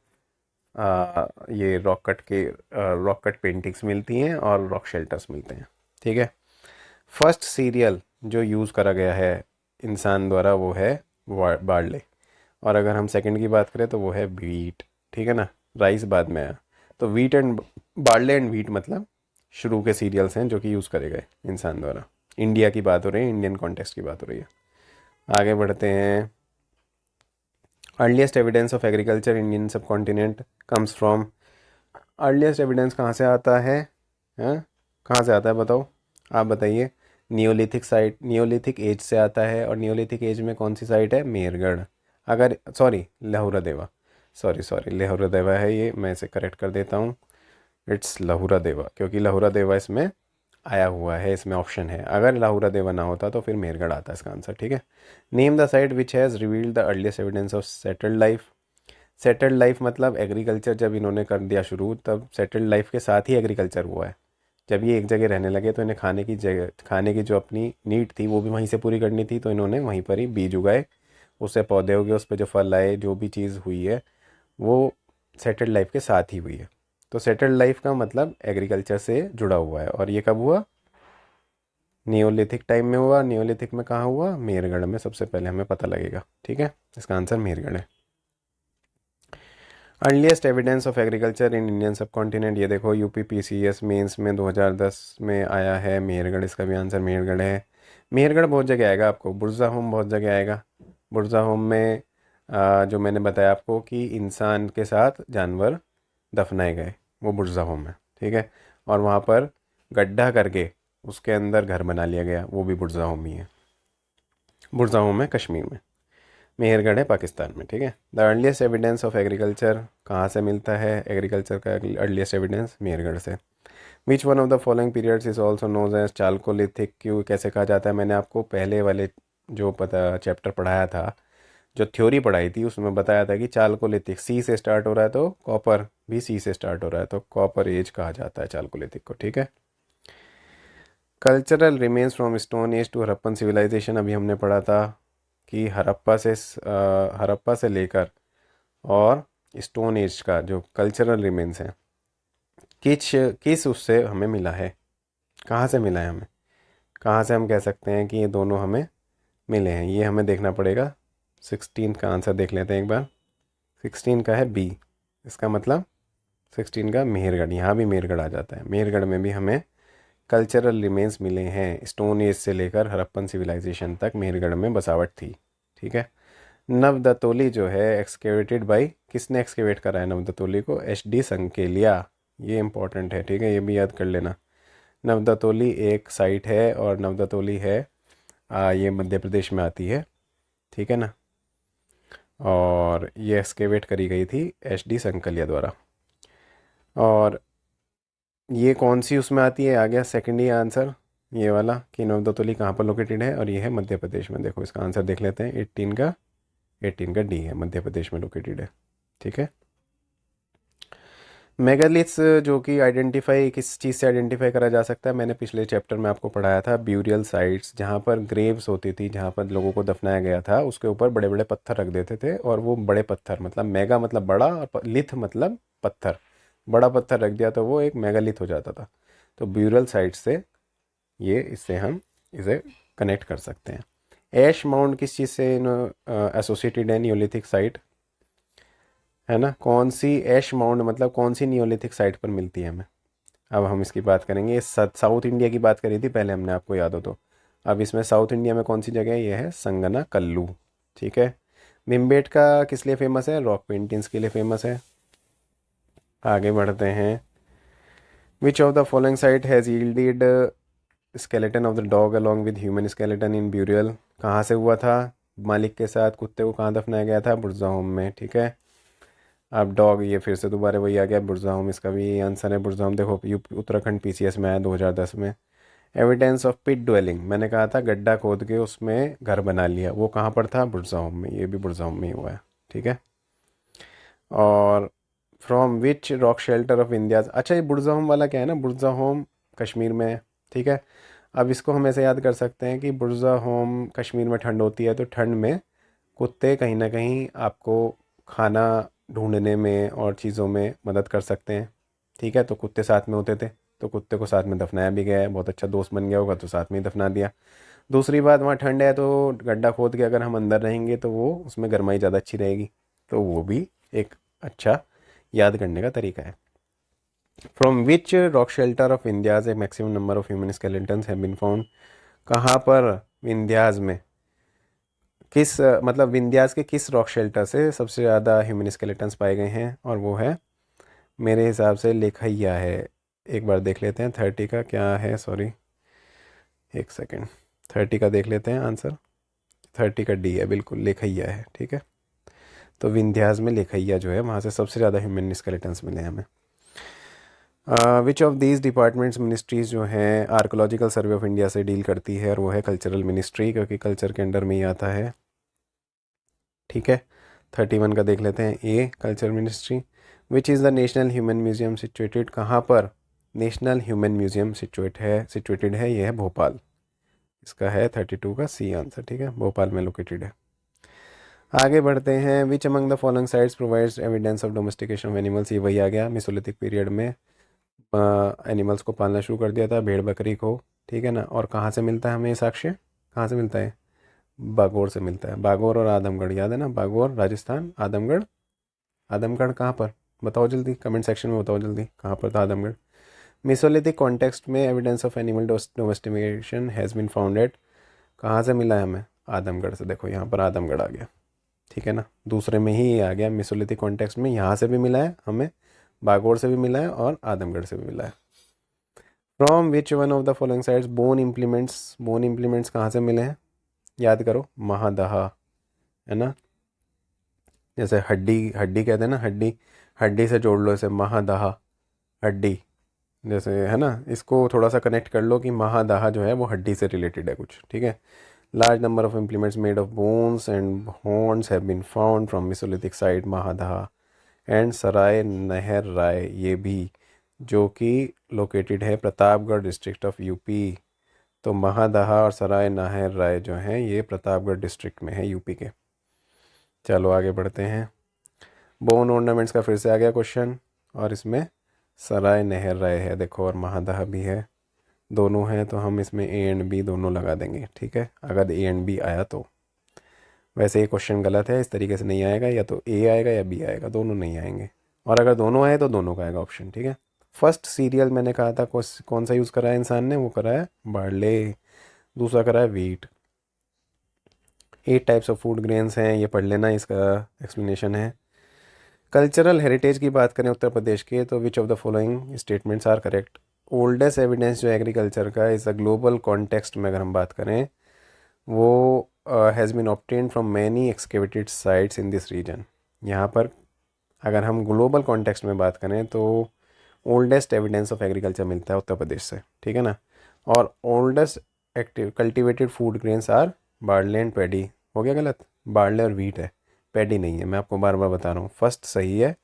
ये रॉक कट पेंटिंग्स मिलती हैं और रॉक शेल्टर्स मिलते हैं, ठीक है। फर्स्ट सीरियल जो यूज़ करा गया है इंसान द्वारा वो है बार्ले, और अगर हम सेकंड की बात करें तो वो है वीट, ठीक है ना। राइस बाद में आया। तो wheat and barley and wheat मतलब शुरू के सीरियल्स हैं जो कि यूज़ करे गए इंसान द्वारा। इंडिया की बात हो रही है, इंडियन कॉन्टेक्स्ट की बात हो रही है। आगे बढ़ते हैं। Earliest evidence of agriculture Indian subcontinent comes from, earliest evidence कहाँ से आता है? हैं, कहाँ से आता है बताओ, आप बताइए। नियोलिथिक साइट, नियोलिथिक एज से आता है, और नियोलिथिक एज में कौन सी साइट है? मेरगढ़। अगर सॉरी लहुरा देवा, सॉरी लहुरा देवा है ये, मैं इसे करेक्ट कर देता हूँ, इट्स लहुरा देवा, क्योंकि लहुरा देवा इसमें आया हुआ है, इसमें ऑप्शन है। अगर लहुरा देवा ना होता तो फिर मेरगढ़ आता इसका आंसर, ठीक है। Name the site which has revealed the earliest evidence of settled life, settled life मतलब एग्रीकल्चर जब इन्होंने कर दिया शुरू, तब सेटल्ड लाइफ के साथ ही एग्रीकल्चर हुआ है। जब ये एक जगह रहने लगे तो इन्हें खाने की जो अपनी नीड थी वो भी वहीं से पूरी करनी थी, तो इन्होंने वहीं पर ही बीज उगाए, उससे पौधे हो गए, उस पर जो फल आए, जो भी चीज़ हुई है वो सेटल्ड लाइफ के साथ ही हुई है। तो सेटल्ड लाइफ का मतलब एग्रीकल्चर से जुड़ा हुआ है। और ये कब हुआ? नियोलिथिक टाइम में हुआ। नियोलिथिक में कहाँ हुआ? मेरगढ़ में सबसे पहले हमें पता लगेगा। ठीक है, इसका आंसर मेरगढ़ है। Earliest evidence of agriculture in Indian सब कॉन्टिनेंट, ये देखो यूपी पीसीएस मेंस में 2010 में आया है मेरगढ़। इसका भी आंसर मेरगढ़ है। मेरगढ़ बहुत जगह आएगा आपको, बुरजा होम बहुत जगह आएगा। बुरजा होम में जो मैंने बताया आपको कि इंसान के साथ जानवर दफनाए गए, वो बुरजा होम है। ठीक है, और वहाँ पर गड्ढा करके उसके अंदर घर बना लिया गया, वो भी बुरजा होम ही है। बुरजा होम है कश्मीर में, मेहरगढ़ है पाकिस्तान में। ठीक है, the earliest evidence of agriculture कहाँ से मिलता है? एग्रीकल्चर का अर्लीस्ट एविडेंस मेहरगढ़ से। Which one of the following periods is also known as Chalcolithic, क्यों कैसे कहा जाता है? मैंने आपको पहले वाले जो पता चैप्टर पढ़ाया था, जो थ्योरी पढ़ाई थी, उसमें बताया था कि चालकोलिथिक सी से स्टार्ट हो रहा है, तो कॉपर भी सी से स्टार्ट हो रहा है, तो कॉपर एज कहा जाता है चालकोलिथिक को। ठीक है, cultural remains from stone age to Harappan civilization, अभी हमने पढ़ा था कि हरप्पा से लेकर और स्टोन एज का जो कल्चरल रिमेन्स हैं, किस किस उससे हमें मिला है, कहाँ से मिला है हमें, कहाँ से हम कह सकते हैं कि ये दोनों हमें मिले हैं? ये हमें देखना पड़ेगा। 16 का आंसर देख लेते हैं एक बार। 16 का है बी, इसका मतलब 16 का मेहरगढ़, यहाँ भी मेहरगढ़ आ जाता है। मेहरगढ़ में भी हमें कल्चरल रिमेन्स मिले हैं, स्टोन एज से लेकर हड़प्पन सिविलाइजेशन तक मेहरगढ़ में बसावट थी। ठीक है, नवदतोली जो है एक्सकेवेटेड बाई, किसने एक्सकेवेट करा है नवदतोली को? HD संकेलिया। ये इंपॉर्टेंट है, ठीक है, ये भी याद कर लेना। नवदतोली एक साइट है और नवदतोली है ये मध्य प्रदेश में आती है। ठीक है ना, और ये एक्सकेवेट करी गई थी HD संकलिया द्वारा। और ये कौन सी उसमें आती है? आ गया सेकंड ही आंसर ये वाला कि नवदतोली कहाँ पर लोकेटेड है, और ये है मध्य प्रदेश में। देखो इसका आंसर देख लेते हैं। 18 का डी है, मध्य प्रदेश में लोकेटेड है। ठीक है, मेगालिथ्स जो कि आइडेंटिफाई किस चीज़ से आइडेंटिफाई करा जा सकता है? मैंने पिछले चैप्टर में आपको पढ़ाया था, ब्यूरियल साइट्स, जहाँ पर ग्रेव्स होती थी, जहाँ पर लोगों को दफनाया गया था, उसके ऊपर बड़े बड़े पत्थर रख देते थे। और वो बड़े पत्थर मतलब मेगा मतलब बड़ा, और लिथ मतलब पत्थर, बड़ा पत्थर रख दिया तो वो एक मेगालिथ हो जाता था। तो ब्यूरियल साइट से ये इससे हम इसे कनेक्ट कर सकते हैं। ऐश माउंट किस चीज़ से एसोसिएटेड है? नियोलिथिक साइट है ना। कौन सी ऐश माउंट मतलब कौन सी नियोलिथिक साइट पर मिलती है हमें? अब हम इसकी बात करेंगे। ये साउथ इंडिया की बात करी थी पहले हमने, आपको याद हो तो। अब इसमें साउथ इंडिया में कौन सी जगह है? ये है संगना कल्लू। ठीक है, भीमबेटका किस लिए फेमस है? रॉक पेंटिंग्स के लिए फेमस है। आगे बढ़ते हैं। Which of the following site has yielded skeleton of the dog along with human skeleton in burial, कहाँ से हुआ था? मालिक के साथ कुत्ते को कहाँ दफनाया गया था? बुरजा होम में। ठीक है, अब डॉग, ये फिर से दोबारा वही आ गया बुरजा होम, इसका भी आंसर है बुरजा होम। देखो उत्तराखंड PCS में आया 2010 में। एविडेंस ऑफ पिट ड्वेलिंग, मैंने कहा था गड्ढा खोद के उसमें घर बना लिया, वो कहाँ पर था? बुरजा होम में। ये भी बुरजा होम में ही हुआ है। ठीक है, और from which rock shelter of India, अच्छा ये बुरजा होम वाला क्या है ना, बुरजा होम कश्मीर में है। ठीक है, अब इसको हम ऐसे याद कर सकते हैं कि बुरजा होम कश्मीर में ठंड होती है, तो ठंड में कुत्ते कहीं ना कहीं आपको खाना ढूंढने में और चीज़ों में मदद कर सकते हैं। ठीक है, तो कुत्ते साथ में होते थे, तो कुत्ते को साथ में दफनाया भी गया है। बहुत अच्छा दोस्त बन गया होगा तो साथ में ही दफना दिया। दूसरी बात, वहाँ ठंड है तो गड्ढा खोद के अगर हम अंदर रहेंगे तो वो उसमें गर्माई ज़्यादा अच्छी रहेगी, तो वो भी एक अच्छा याद करने का तरीका है। From which rock shelter of India's a maximum number of human skeletons have been found, कहाँ पर विंध्याज में किस मतलब विंध्यास के किस रॉक शेल्टर से सबसे ज़्यादा ह्यूमन स्केलेटन्स पाए गए हैं? और वो है मेरे हिसाब से लेखैया है। एक बार देख लेते हैं 30 का क्या है, सॉरी एक सेकेंड, 30 का देख लेते हैं आंसर। 30 का डी है, बिल्कुल लेखैया है। ठीक है, तो विंध्यास में लेखैया जो है वहाँ से सबसे ज़्यादा ह्यूमन स्केलेटन्स मिले हैं हमें। Which of these departments ministries जो हैं आर्कोलॉजिकल सर्वे ऑफ इंडिया से डील करती है? और वो है कल्चरल मिनिस्ट्री, क्योंकि कल्चर के अंडर में ही आता है। ठीक है, 31 का देख लेते हैं। A culture ministry. Which is the national human museum situated, कहाँ पर नेशनल ह्यूमन म्यूजियम सिचुएटेड है, ये है भोपाल। इसका है 32 का सी आंसर, ठीक है, भोपाल में लोकेटेड है। आगे बढ़ते हैं। Which among the following sites provides evidence of domestication of animals, ये वही आ गया, मेसोलिथिक पीरियड में एनिमल्स को पालना शुरू कर दिया था, भेड़ बकरी को, ठीक है ना। और कहाँ से मिलता है हमें ये साक्ष्य, कहाँ से मिलता है, बागौर से मिलता है। बागौर और आदमगढ़, याद है ना, बागौर राजस्थान, आदमगढ़, आदमगढ़ कहाँ पर, बताओ जल्दी, कमेंट सेक्शन में बताओ जल्दी कहाँ पर था आदमगढ़। मेसोलिथिक कॉन्टेक्स्ट में evidence of animal domestication has been founded, कहाँ से मिला है हमें, आदमगढ़ से। देखो यहाँ पर आदमगढ़ आ गया, ठीक है ना, दूसरे में ही आ गया। मेसोलिथिक कॉन्टेक्स्ट में यहाँ से भी मिला है हमें, बागौर से भी मिला है और आदमगढ़ से भी मिला है। From which one of the following sides bone implements कहाँ से मिले हैं, याद करो, महादहा, है ना, जैसे हड्डी, हड्डी कहते हैं ना, हड्डी, हड्डी से जोड़ लो इसे, महादहा, हड्डी, जैसे, है ना, इसको थोड़ा सा कनेक्ट कर लो कि महादाहा जो है वो हड्डी से रिलेटेड है कुछ, ठीक है। Large number of implements made of bones and horns have been found from Mesolithic site Mahadaha and Sarai Nahar Rai, ये भी, जो कि लोकेटेड है प्रतापगढ़ डिस्ट्रिक्ट ऑफ यूपी। तो महादाहा और सराय नहर राय जो हैं ये प्रतापगढ़ डिस्ट्रिक्ट में है, यूपी के। चलो आगे बढ़ते हैं। बोन ऑर्नामेंट्स का फिर से आ गया क्वेश्चन, और इसमें सराय नहर राय है देखो, और महादाहा भी है, दोनों हैं, तो हम इसमें ए एंड बी दोनों लगा देंगे, ठीक है, अगर ए एंड बी आया तो। वैसे ये क्वेश्चन गलत है, इस तरीके से नहीं आएगा, या तो ए आएगा या बी आएगा, दोनों नहीं आएंगे, और अगर दोनों आए तो दोनों का आएगा ऑप्शन, ठीक है। फर्स्ट सीरियल मैंने कहा था कौन सा यूज़ करा है इंसान ने, वो करा है बार्ले, दूसरा करा है wheat. 8 types of food grains हैं, ये पढ़ लेना, इसका एक्सप्लेनेशन है। कल्चरल हेरिटेज की बात करें उत्तर प्रदेश के, तो which of the following statements are correct. Oldest evidence जो एग्रीकल्चर का इस अ ग्लोबल कॉन्टेक्स्ट में अगर हम बात करें, वो has been obtained from many excavated sites in this region. यहाँ पर अगर हम ग्लोबल कॉन्टेक्स्ट में बात करें तो ओल्डेस्ट एविडेंस ऑफ एग्रीकल्चर मिलता है उत्तर प्रदेश से, ठीक है ना। और oldest active cultivated food grains are barley and paddy, हो गया गलत, बार्ले और वीट है, पैडी नहीं है, मैं आपको बार बार बता रहा हूँ, फर्स्ट सही है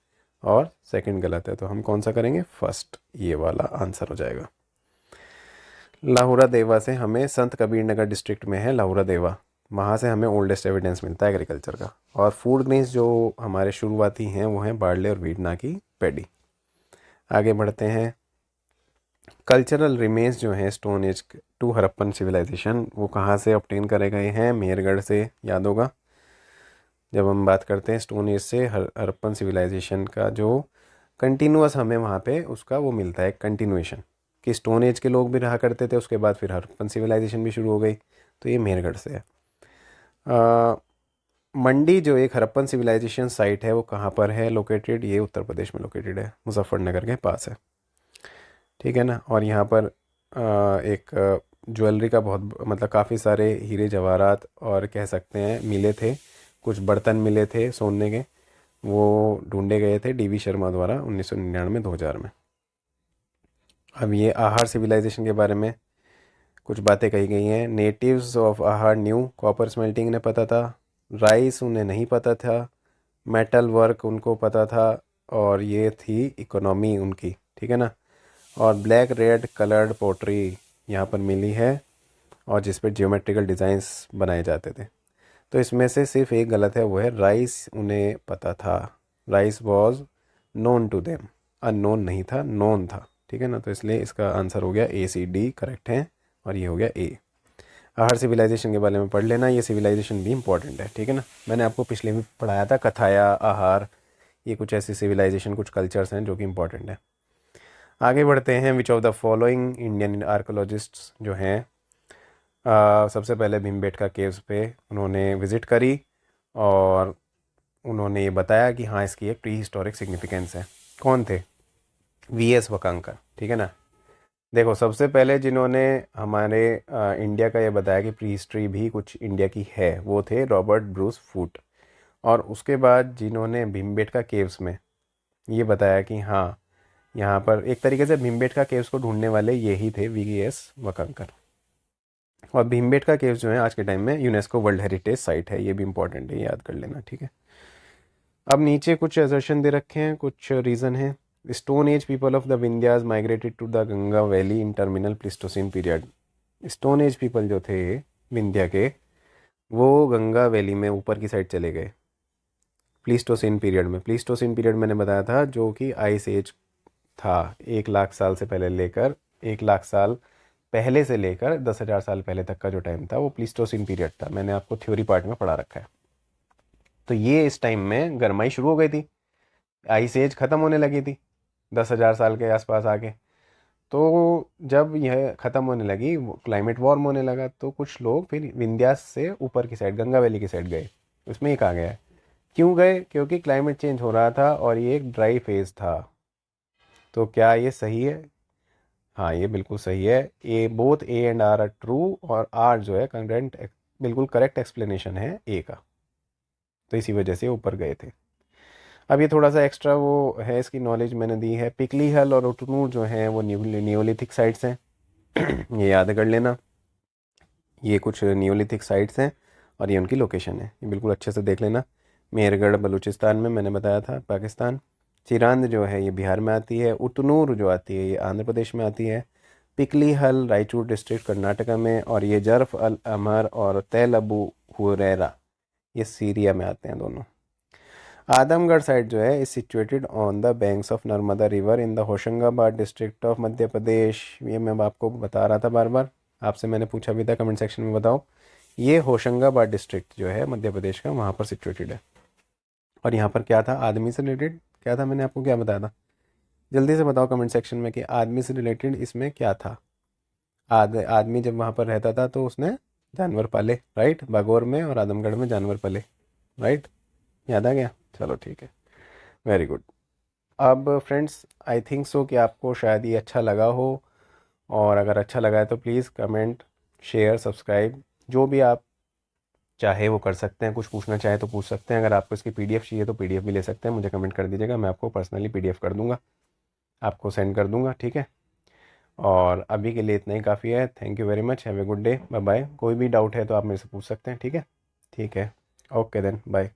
और सेकंड गलत है, तो हम कौन सा करेंगे, फर्स्ट, ये वाला आंसर हो जाएगा। लाहुरा देवा से हमें, संत कबीर नगर डिस्ट्रिक्ट में है लाहुरा देवा, वहाँ से हमें ओल्डेस्ट एविडेंस मिलता है एग्रीकल्चर का। और फूड ग्रेन्स जो हमारे शुरुआती हैं वो हैं बार्ले और वीट, ना कि पैडी। आगे बढ़ते हैं। कल्चरल रिमेन्स जो हैं stone age to Harappan civilization, वो कहाँ से ऑब्टेन करे गए हैं, मेहरगढ़ से, याद होगा। जब हम बात करते हैं स्टोन एज से हड़प्पन सिविलाइजेशन का जो कंटिन्यूअस हमें वहाँ पे उसका वो मिलता है कंटिन्यूएशन, कि स्टोन एज के लोग भी रहा करते थे, उसके बाद फिर हड़प्पन सिविलाइजेशन भी शुरू हो गई, तो ये मेहरगढ़ से है। मंडी जो एक हड़प्पन सिविलाइजेशन साइट है वो कहाँ पर है लोकेटेड, ये उत्तर प्रदेश में लोकेटेड है, मुजफ्फरनगर के पास है, ठीक है ना। और यहाँ पर एक ज्वेलरी का बहुत, मतलब काफ़ी सारे हीरे जवाहरात और कह सकते हैं मिले थे, कुछ बर्तन मिले थे सोने के, वो ढूंढे गए थे डीवी शर्मा द्वारा 1999-2000 में। अब ये आहार सिविलाइजेशन के बारे में कुछ बातें कही गई हैं। नेटिव्स ऑफ आहार न्यू कॉपर स्मेल्टिंग ने पता था, राइस उन्हें नहीं पता था, मेटल वर्क उनको पता था, और ये थी इकोनॉमी उनकी, ठीक है ना। और ब्लैक रेड कलर्ड पोट्री यहाँ पर मिली है, और जिस पर जियोमेट्रिकल डिज़ाइंस बनाए जाते थे। तो इसमें से सिर्फ एक गलत है, वो है राइस उन्हें पता था, rice was known to them, unknown नहीं था, नोन था, ठीक है ना। तो इसलिए इसका आंसर हो गया ए सी डी करेक्ट है, और ये हो गया ए। आहार सिविलाइजेशन के बारे में पढ़ लेना, ये सिविलाइजेशन भी इंपॉर्टेंट है, ठीक है ना। मैंने आपको पिछले में पढ़ाया था कथाया, आहार, ये कुछ ऐसी सिविलाइजेशन, कुछ कल्चर्स हैं जो कि इंपॉर्टेंट है। आगे बढ़ते हैं। Which of the following Indian archaeologists जो हैं, सबसे पहले भीमबेटका केव्स पे उन्होंने विज़िट करी, और उन्होंने ये बताया कि हाँ इसकी एक प्री हिस्टोरिक सिग्निफिकेंस है। कौन थे, वी एस वकांकर, ठीक है ना। देखो सबसे पहले जिन्होंने हमारे इंडिया का ये बताया कि प्री हिस्ट्री भी कुछ इंडिया की है, वो थे रॉबर्ट ब्रूस फूट। और उसके बाद जिन्होंने भीमबेटका केव्स में ये बताया कि हाँ यहाँ पर एक तरीके से भीमबेटका केव्स को ढूंढने वाले यही थे, वी एस वकांकर। और भीमबेटका केव्स जो है आज के टाइम में यूनेस्को वर्ल्ड हेरिटेज साइट है, ये भी इंपॉर्टेंट है, याद कर लेना, ठीक है। अब नीचे कुछ असर्शन दे रखे हैं, कुछ रीज़न है। Stone age people of the Vindhyas migrated to the Ganga valley in terminal Pleistocene period. Stone age people जो थे विंध्या के, वो गंगा वैली में ऊपर की साइड चले गए प्लीस्टोसिन पीरियड में। प्लीस्टोसिन पीरियड मैंने बताया था जो कि आइस एज था, 1 लाख साल से पहले लेकर 1 लाख साल पहले से लेकर 10,000 साल पहले तक का जो टाइम था वो प्लीस्टोसिन पीरियड था। मैंने आपको थ्योरी पार्ट में पढ़ा रखा है। तो ये इस टाइम में गर्माई शुरू हो गई थी, आइस एज ख़त्म होने लगी थी 10,000 साल के आसपास आके। तो जब यह ख़त्म होने लगी, क्लाइमेट वार्म होने लगा, तो कुछ लोग फिर विंध्यास से ऊपर की साइड गंगा वैली की साइड गए। उसमें एक आ गया है, क्यों गए? क्योंकि क्लाइमेट चेंज हो रहा था और ये एक ड्राई फेज था। तो क्या ये सही है? हाँ, ये बिल्कुल सही है। A both A and R are true, और आर जो है करेक्ट, बिल्कुल करेक्ट एक्सप्लेनेशन है ए का। तो इसी वजह से ऊपर गए थे। अब ये थोड़ा सा एक्स्ट्रा वो है, इसकी नॉलेज मैंने दी है। पिकली हल और उटनूर जो हैं वो नियोलिथिक साइट्स हैं। ये याद कर लेना, ये कुछ नियोलिथिक साइट्स हैं और ये उनकी लोकेशन है। ये बिल्कुल अच्छे से देख लेना। मेहरगढ़ बलूचिस्तान में, मैंने बताया था, पाकिस्तान। चिरांद जो है ये बिहार में आती है। उतनूर जो आती है ये आंध्र प्रदेश में आती है। पिकली हल रायचूर डिस्ट्रिक्ट कर्नाटका में, और ये जर्फ अल अमर और तेल अबू हुरैरा ये सीरिया में आते हैं दोनों। आदमगढ़ साइड जो है is situated on the banks of Narmada river in the Hoshangabad district of Madhya Pradesh. ये मैं आपको बता रहा था बार बार, आपसे मैंने पूछा भी था कमेंट सेक्शन में, बताओ। ये होशंगाबाद डिस्ट्रिक्ट जो है मध्य प्रदेश का, वहाँ पर सिचुएटेड है। और यहाँ पर क्या था आदमी से रिलेटेड? क्या था, मैंने आपको क्या बताया था? जल्दी से बताओ कमेंट सेक्शन में कि आदमी से रिलेटेड इसमें क्या था। आदमी जब वहाँ पर रहता था तो उसने जानवर पाले, राइट? बागौर में और आदमगढ़ में जानवर पाले, राइट? याद आ गया? चलो ठीक है, वेरी गुड। अब फ्रेंड्स, आई थिंक सो कि आपको शायद ये अच्छा लगा हो, और अगर अच्छा लगा है तो प्लीज़ कमेंट, शेयर, सब्सक्राइब, जो भी आप चाहे वो कर सकते हैं। कुछ पूछना चाहे तो पूछ सकते हैं। अगर आपको इसकी पीडीएफ चाहिए तो पीडीएफ भी ले सकते हैं, मुझे कमेंट कर दीजिएगा, मैं आपको पर्सनली पीडीएफ कर दूंगा, आपको सेंड कर दूंगा, ठीक है? और अभी के लिए इतना ही काफ़ी है। Thank you very much, have a good day, bye bye. कोई भी डाउट है तो आप मेरे से पूछ सकते हैं, ठीक है? ठीक है, ओके देन, बाय।